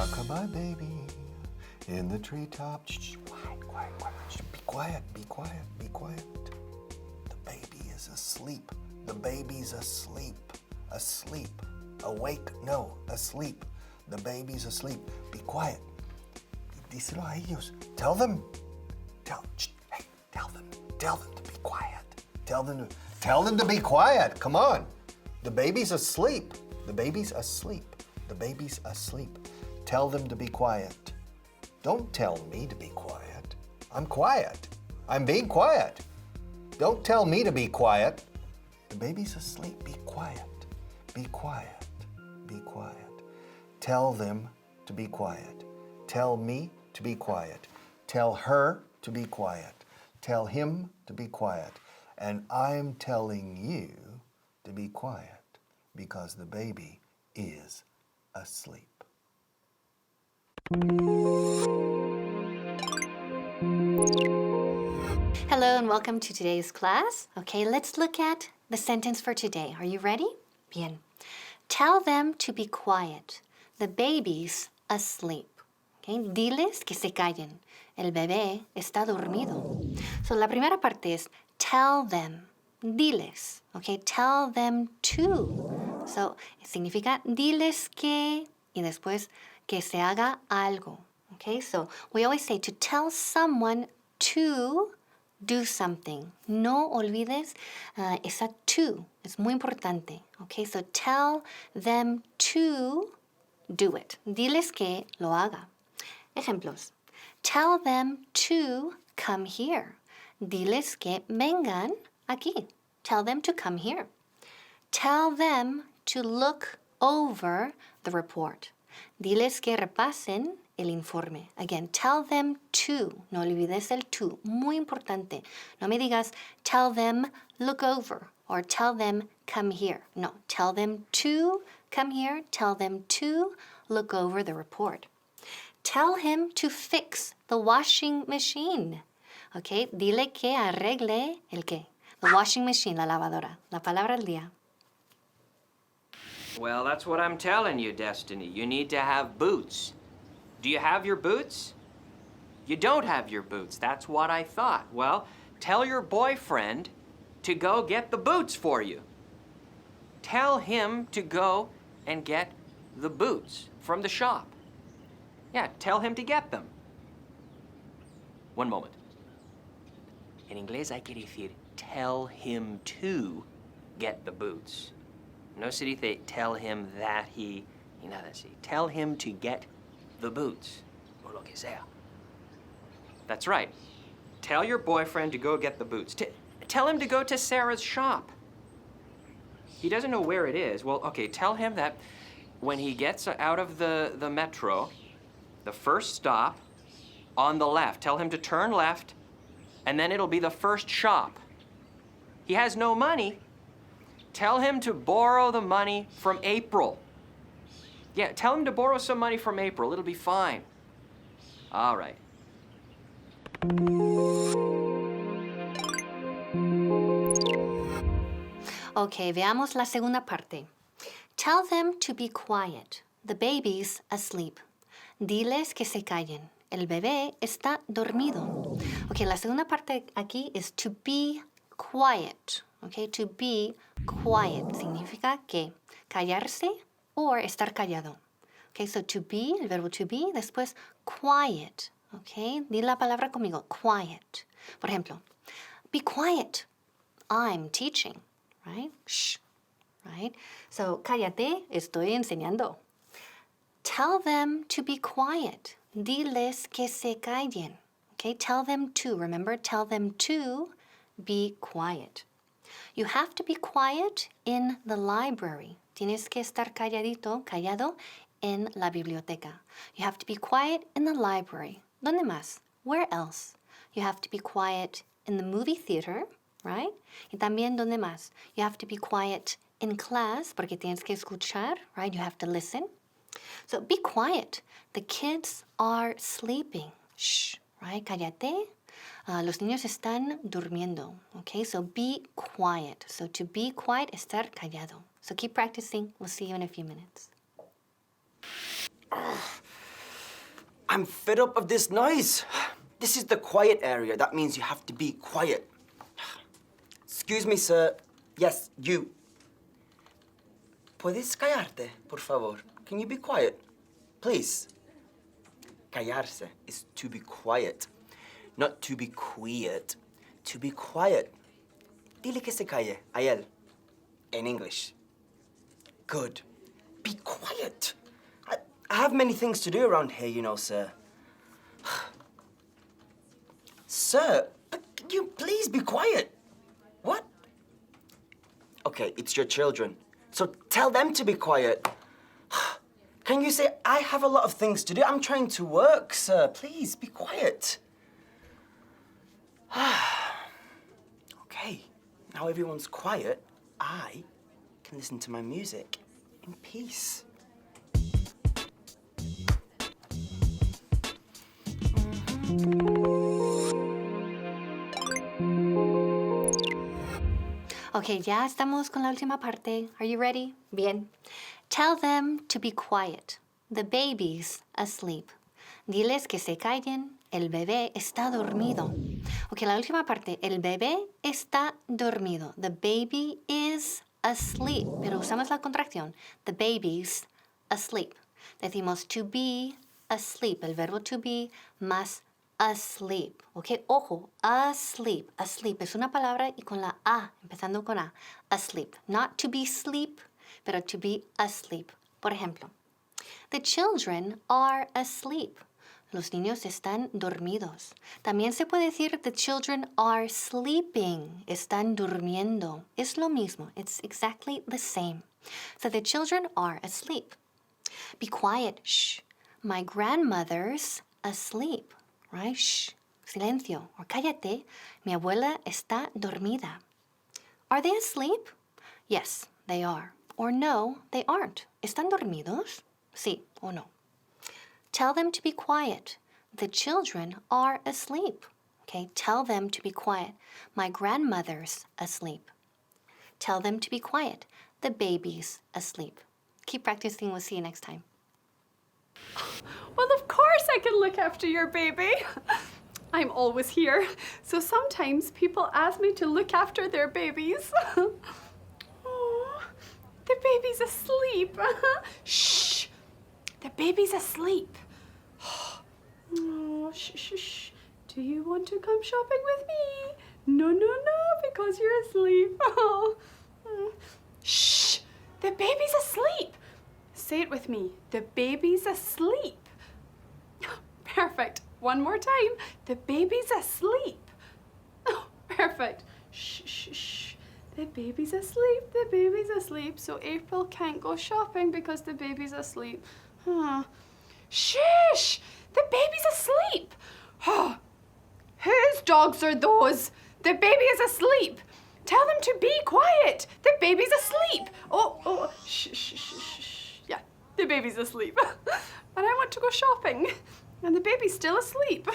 Rock-a-bye baby in the treetop. Shh, quiet, quiet, quiet. Shh, be quiet, be quiet, be quiet. The baby is asleep. The baby's asleep. Asleep. Awake? No, asleep. The baby's asleep. Be quiet. Díselo a ellos. Tell them. Hey, tell them to be quiet. Tell them to be quiet. Come on. The baby's asleep. The baby's asleep. The baby's asleep. Tell them to be quiet. Don't tell me to be quiet. I'm quiet. I'm being quiet. Don't tell me to be quiet. The baby's asleep. Be quiet. Be quiet. Be quiet. Tell them to be quiet. Tell me to be quiet. Tell her to be quiet. Tell him to be quiet. And I'm telling you to be quiet because the baby is asleep. Hello and welcome to today's class. Okay, let's look at the sentence for today. Are you ready? Bien. Tell them to be quiet. The baby's asleep. Okay, diles que se callen. El bebé está dormido. So la primera parte es tell them. Diles. Okay, tell them to. So significa diles que y después que se haga algo. Okay, so we always say to tell someone to do something. No olvides esa to. Es muy importante. Okay, so tell them to do it. Diles que lo haga. Ejemplos. Tell them to come here. Diles que vengan aquí. Tell them to come here. Tell them to look over the report. Diles que repasen el informe. Again, tell them to. No olvides el to. Muy importante. No me digas, tell them look over or tell them come here. No, tell them to come here. Tell them to look over the report. Tell him to fix the washing machine. Okay, dile que arregle el qué. The washing machine, la lavadora. La palabra del día. Well, that's what I'm telling you, Destiny. You need to have boots. Do you have your boots? You don't have your boots. That's what I thought. Well, tell your boyfriend to go get the boots for you. Tell him to go and get the boots from the shop. Yeah, tell him to get them. One moment. En inglés hay que decir tell him to get the boots. No se dice tell him that he, y nada así. Tell him to get the boots, o lo que sea. That's right. Tell your boyfriend to go get the boots. Tell him to go to Sarah's shop. He doesn't know where it is. Well, okay, tell him that when he gets out of the metro, the first stop on the left, tell him to turn left, and then it'll be the first shop. He has no money. Tell him to borrow the money from April. Yeah, tell him to borrow some money from April. It'll be fine. All right. Ok, veamos la segunda parte. Tell them to be quiet. The baby's asleep. Diles que se callen. El bebé está dormido. Ok, la segunda parte aquí es to be quiet. Ok, to be quiet significa que callarse or estar callado. Ok, so to be, el verbo to be, después quiet. Ok, di la palabra conmigo, quiet. Por ejemplo, be quiet. I'm teaching, right? Shh, right? So, cállate, estoy enseñando. Tell them to be quiet. Diles que se callen. Okay, tell them to. Remember, tell them to be quiet. You have to be quiet in the library. Tienes que estar calladito, callado en la biblioteca. You have to be quiet in the library. ¿Dónde más? Where else? You have to be quiet in the movie theater, right? Y también, ¿dónde más? You have to be quiet in class, porque tienes que escuchar, right? You have to listen. So be quiet. The kids are sleeping. Shh, right? Cállate. Los niños están durmiendo. Okay, so be quiet. So to be quiet, estar callado. So keep practicing. We'll see you in a few minutes. I'm fed up of this noise. This is the quiet area. That means you have to be quiet. Excuse me, sir. Yes, you. ¿Puedes callarte, por favor? Can you be quiet? Please. Callarse is to be quiet, not to be quiet. To be quiet. Dile que se calle a él. In English. Good. Be quiet. I have many things to do around here, you know, sir. Sir, but can you please be quiet? What? Okay, it's your children. So tell them to be quiet. Can you say, I have a lot of things to do. I'm trying to work, sir. Please, be quiet. Okay, now everyone's quiet. I can listen to my music in peace. Ok, ya estamos con la última parte. Are you ready? Bien. Tell them to be quiet. The baby's asleep. Diles que se callen. El bebé está dormido. Ok, la última parte. El bebé está dormido. The baby is asleep. Pero usamos la contracción. The baby's asleep. Decimos to be asleep. El verbo to be más asleep. Ok, ojo. Asleep. Asleep es una palabra y con la A, empezando con A. Asleep. Not to be sleep, pero to be asleep. Por ejemplo, the children are asleep. Los niños están dormidos. También se puede decir the children are sleeping. Están durmiendo. Es lo mismo. It's exactly the same. So the children are asleep. Be quiet. Shh. My grandmother's asleep. Right? Shh. Silencio. Or cállate. Mi abuela está dormida. Are they asleep? Yes, they are. Or no, they aren't. ¿Están dormidos? Sí o no. Tell them to be quiet. The children are asleep. Okay, tell them to be quiet. My grandmother's asleep. Tell them to be quiet. The baby's asleep. Keep practicing. We'll see you next time. Well, of course I can look after your baby. I'm always here. So sometimes people ask me to look after their babies. Oh, the baby's asleep. Shh. The baby's asleep. Oh, shh, shh, shh. Do you want to come shopping with me? No, no, no, because you're asleep. Oh. Shh. The baby's asleep. Say it with me. The baby's asleep. Perfect. One more time. The baby's asleep. Oh, perfect. Shh, shh, shh. The baby's asleep. The baby's asleep. So April can't go shopping because the baby's asleep. Huh. Shush! The baby's asleep. Oh. Whose dogs are those? The baby is asleep. Tell them to be quiet. The baby's asleep. Oh, shh, shh, shh, shh. Yeah, the baby's asleep. But I want to go shopping. And the baby's still asleep.